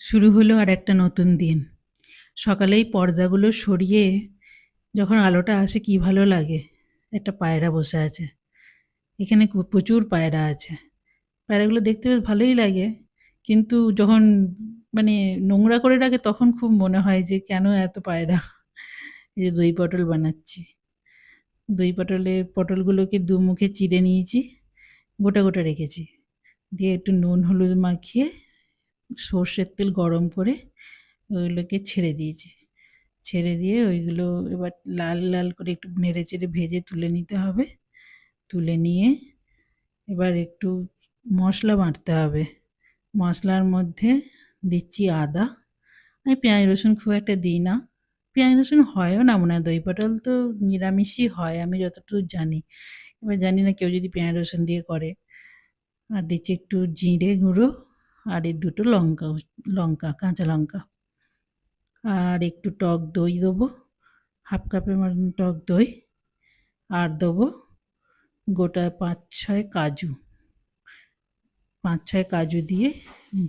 শুরু হলো আর একটা নতুন দিন। সকালেই পর্দাগুলো সরিয়ে যখন আলোটা আসে কি ভালো লাগে। একটা পায়রা বসে আছে। এখানে প্রচুর পায়রা আছে। পায়রাগুলো দেখতে বেশ ভালোই লাগে। কিন্তু যখন মানে নোংরা করে রাখে তখন খুব মনে হয় যে কেন এত পায়রা? এই যে দই পটল বানাচ্ছি। দই পটলগুলোকে দুমুখে চিড়ে নিয়েছি। গোটা, গোটা রেখেছি। দিয়ে একটু নুন হলুদ মাখিয়ে সর্ষের তেল গরম করে ওগুলোকে ছেড়ে দিয়েছি। ছেড়ে দিয়ে ওইগুলো এবার লাল লাল করে একটু নেড়ে চেড়ে ভেজে তুলে নিতে হবে। তুলে নিয়ে এবার একটু মশলা বাটতে হবে। মশলার মধ্যে দিচ্ছি আদা। আমি পেঁয়াজ রসুন খুব একটা দিই না। পেঁয়াজ রসুন হয়ও না মনে হয়, দই পটল তো নিরামিষই হয় আমি যতদূর জানি। এবার জানি না কেউ যদি পেঁয়াজ রসুন দিয়ে করে। আর দিচ্ছি একটু জিরে গুঁড়ো আর এই দুটো লঙ্কা কাঁচা লঙ্কা। আর একটু টক দই দেবো, হাফ কাপের মতন টক দই। আর দেবো গোটা ৫-৬ কাজু। ৫-৬ কাজু দিয়ে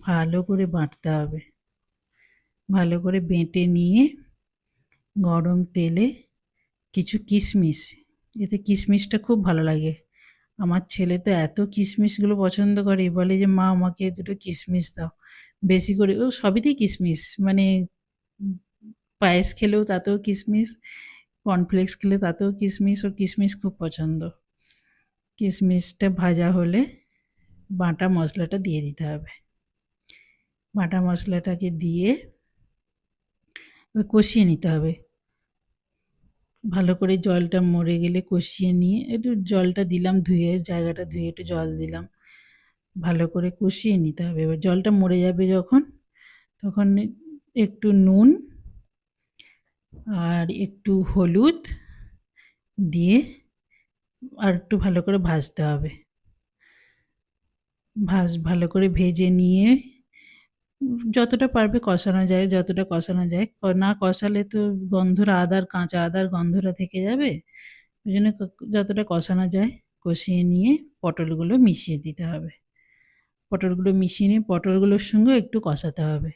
ভালো করে বাটতে হবে। ভালো করে বেটে নিয়ে গরম তেলে কিছু কিশমিশ, এতে কিশমিশটা খুব ভালো লাগে। আমার ছেলে তো এত কিশমিশগুলো পছন্দ করে, বলে যে মা আমাকে দুটো কিশমিশ দাও বেশি করে। ও সবেতেই কিশমিশ, মানে পায়েস খেলেও তাতেও কিশমিশ, কর্নফ্লেক্স খেলে তাতেও কিশমিশ, ওর কিশমিশ খুব পছন্দ। কিশমিশটা ভাজা হলে বাটা মশলাটা দিয়ে দিতে হবে। বাটা মশলাটাকে দিয়ে কষিয়ে নিতে হবে। ভালো করে জলটা মরে গেলে কষিয়ে নিয়ে একটু জলটা দিলাম, ধুয়ে জায়গাটা ধুয়ে একটু জল দিলাম। ভালো করে কষিয়ে নিতে হবে। এবার জলটা মরে যাবে যখন, তখন একটু নুন আর একটু হলুদ দিয়ে আর একটু ভালো করে ভাজতে হবে। ভালো করে ভেজে নিয়ে যতটা পারবে কষানো যায়, যতটা কষানো যায়। না কষালে তো কাঁচা আদার গন্ধটা থেকে যাবে। ওই জন্য যতটা কষানো যায় কষিয়ে নিয়ে পটলগুলো মিশিয়ে দিতে হবে। পটলগুলো মিশিয়ে নিয়ে পটলগুলোর সঙ্গেও একটু কষাতে হবে।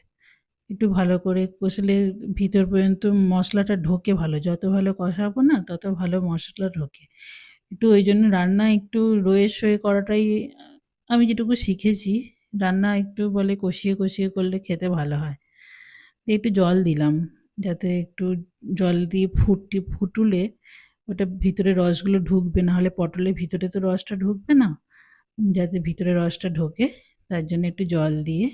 একটু ভালো করে কষলে ভিতর পর্যন্ত মশলাটা ঢোকে ভালো। যত ভালো কষাবো না তত ভালো মশলা ঢোকে। একটু ওই জন্য রান্না একটু রয়ে সয়ে করাটাই আমি যেটুকু শিখেছি। রান্না একটু বলে কষিয়ে, কষিয়ে করলে খেতে ভালো হয়। একটু জল দিলাম, যাতে একটু জল দিয়ে ফুটুলে ওটা ভিতরে রসগুলো ঢুকবে, নাহলে পটলের ভিতরে তো রসটা ঢুকবে না। যাতে ভিতরে রসটা ঢোকে তার জন্য একটু জল দিয়ে